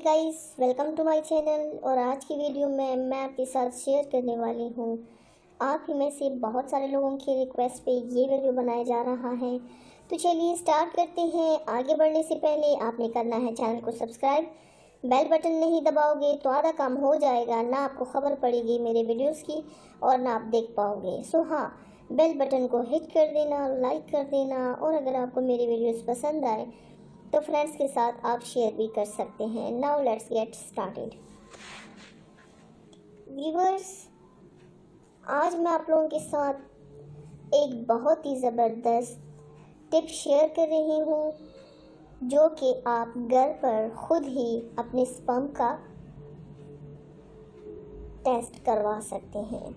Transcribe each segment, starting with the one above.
Guys, welcome to my channel. और आज की वीडियो में मैं आपके साथ शेयर करने वाली हूँ। आप ही में से बहुत सारे लोगों की रिक्वेस्ट पे ये वीडियो बनाया जा रहा है। तो चलिए स्टार्ट करते हैं। आगे बढ़ने से पहले आपने करना है चैनल को सब्सक्राइब। बेल बटन नहीं दबाओगे तो आधा काम हो जाएगा, ना आपको खबर पड़ेगी मेरे वीडियोस की और ना आप देख पाओगे। सो हाँ, बेल बटन को हिट कर देना, लाइक कर देना। और अगर आपको मेरी वीडियोस पसंद आए तो फ्रेंड्स के साथ आप शेयर भी कर सकते हैं। Now let's get started. Viewers, आज मैं आप लोगों के साथ एक बहुत ही ज़बरदस्त टिप शेयर कर रही हूँ, जो कि आप घर पर खुद ही अपने स्पर्म का टेस्ट करवा सकते हैं,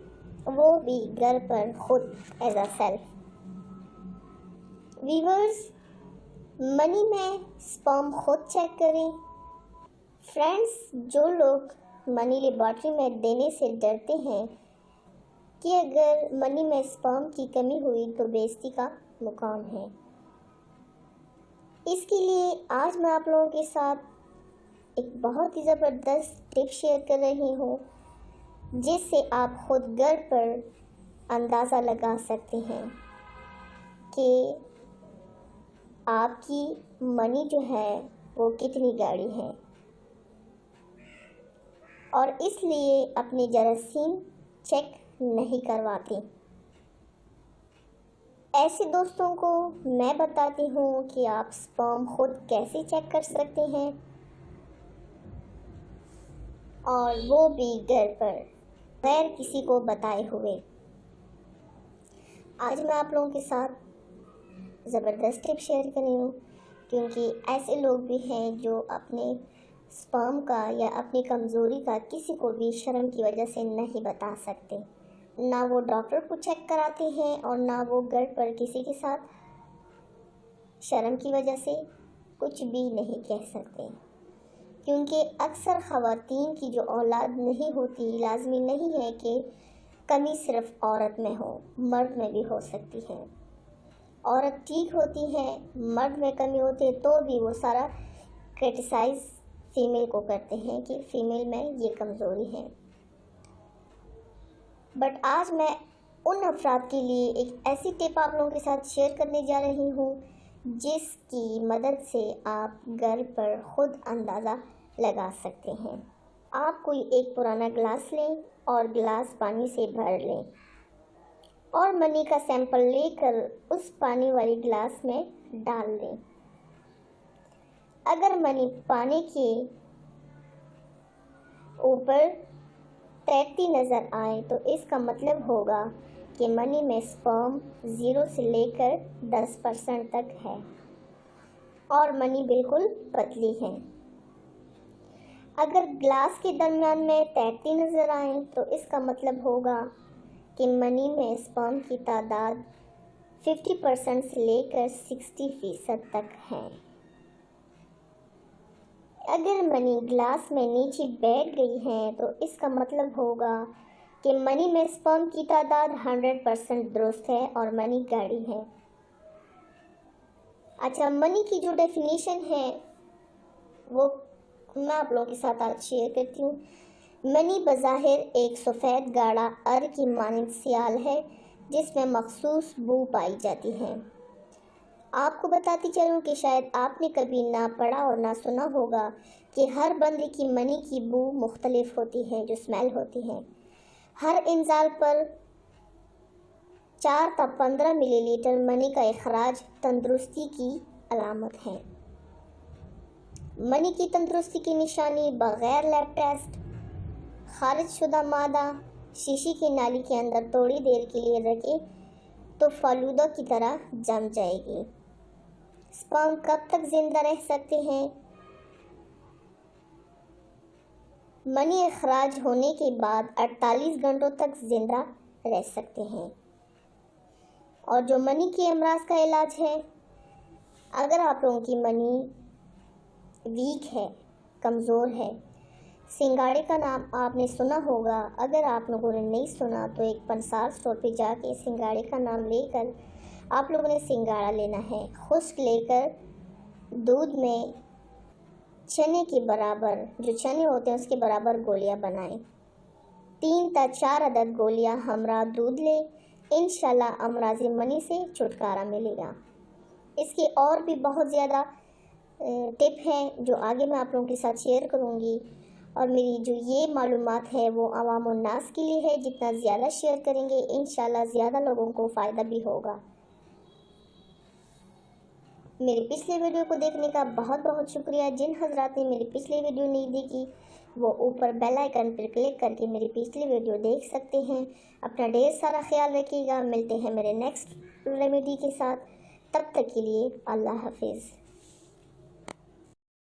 वो भी घर पर खुद एज अ सेल्फ। व्यूअर्स, मनी में स्पर्म खुद चेक करें। फ्रेंड्स, जो लोग मनी लेबॉर्ट्री में देने से डरते हैं कि अगर मनी में स्पर्म की कमी हुई तो बेइज्जती का मुकाम है, इसके लिए आज मैं आप लोगों के साथ एक बहुत ही ज़बरदस्त टिप शेयर कर रही हूँ, जिससे आप खुद घर पर अंदाज़ा लगा सकते हैं कि आपकी मनी जो है वो कितनी गाढ़ी है, और इसलिए अपनी जरासीम चेक नहीं करवाते। ऐसे दोस्तों को मैं बताती हूँ कि आप स्पर्म खुद कैसे चेक कर सकते हैं, और वो भी घर पर बगैर किसी को बताए हुए। आज मैं आप लोगों के साथ ज़बरदस्त टिप शेयर कर रही हूँ, क्योंकि ऐसे लोग भी हैं जो अपने स्पर्म का या अपनी कमज़ोरी का किसी को भी शर्म की वजह से नहीं बता सकते। ना वो डॉक्टर को चेक कराते हैं और ना वो घर पर किसी के साथ शर्म की वजह से कुछ भी नहीं कह सकते, क्योंकि अक्सर ख़वातीन की जो औलाद नहीं होती, लाजमी नहीं है कि कमी सिर्फ़ औरत में हो, मर्द में भी हो सकती है। औरत ठीक होती है, मर्द में कमी होती है, तो भी वो सारा क्रिटिसाइज़ फीमेल को करते हैं कि फीमेल में ये कमज़ोरी है। बट आज मैं उन अफराद के लिए एक ऐसी टिप आप लोगों के साथ शेयर करने जा रही हूँ, जिसकी मदद से आप घर पर खुद अंदाज़ा लगा सकते हैं। आप कोई एक पुराना ग्लास लें और ग्लास पानी से भर लें और मनी का सैंपल लेकर उस पानी वाली ग्लास में डाल दें। अगर मनी पानी के ऊपर तैरती नज़र आए तो इसका मतलब होगा कि मनी में स्पर्म 0 से लेकर 10% तक है और मनी बिल्कुल पतली है। अगर ग्लास के दरमियान में तैरती नज़र आए तो इसका मतलब होगा कि मनी में स्पर्म की तादाद 50% से लेकर 60% तक है। अगर मनी ग्लास में नीचे बैठ गई है तो इसका मतलब होगा कि मनी में स्पर्म की तादाद 100% दुरुस्त है और मनी गाढ़ी है। अच्छा, मनी की जो डेफिनेशन है वो मैं आप लोगों के साथ आज शेयर करती हूँ। मनी बज़ाहिर एक सफ़ेद गाढ़ा अर की मानंद सियाल है, जिसमें मखसूस बू पाई जाती है। आपको बताती चलूँ कि शायद आपने कभी ना पढ़ा और ना सुना होगा कि हर बंदे की मनी की बू मुख्तलिफ होती है, जो स्मेल होती है। हर इंजाल पर 4 से 15 मिलीलीटर मनी का इखराज तंदुरुस्ती की अलामत है। मनी की तंदुरुस्ती की निशानी बग़ैर लैब टेस्ट खारिज शुदा मादा शीशी की नाली के अंदर थोड़ी देर के लिए रखें तो फालूदा की तरह जम जाएगी। स्पर्म कब तक जिंदा रह सकते हैं? मनी अखराज होने के बाद 48 घंटों तक जिंदा रह सकते हैं। और जो मनी के अमराज का इलाज है, अगर आप लोगों की मनी वीक है, कमज़ोर है, सिंगाड़े का नाम आपने सुना होगा। अगर आप लोगों ने नहीं सुना तो एक पंसार स्टोर पे जाके सिंगाड़े का नाम लेकर आप लोगों ने सिंगाड़ा लेना है। खुश्क लेकर दूध में چنے کے برابر، جو چنے ہوتے ہیں اس کے برابر گولیاں بنائیں۔ 3 تا 4 عدد گولیاں ہمراہ دودھ لیں، انشاءاللہ امراض منی سے چھٹکارا ملے گا۔ اس کی اور بھی بہت زیادہ ٹپ ہیں جو آگے میں آپ لوگوں کے ساتھ شیئر کروں گی، اور میری جو یہ معلومات ہے وہ عوام الناس کے لیے ہے۔ جتنا زیادہ شیئر کریں گے انشاءاللہ زیادہ لوگوں کو فائدہ بھی ہوگا۔ میری پچھلے ویڈیو کو دیکھنے کا بہت بہت شکریہ۔ جن حضرات نے میری پچھلی ویڈیو نہیں دیکھی وہ اوپر بیل آئیکن پر کلک کر کے میری پچھلی ویڈیو دیکھ سکتے ہیں۔ اپنا ڈھیر سارا خیال رکھیے گا۔ ملتے ہیں میرے نیکسٹ ریمیڈی کے ساتھ، تب تک کے لیے اللہ حافظ۔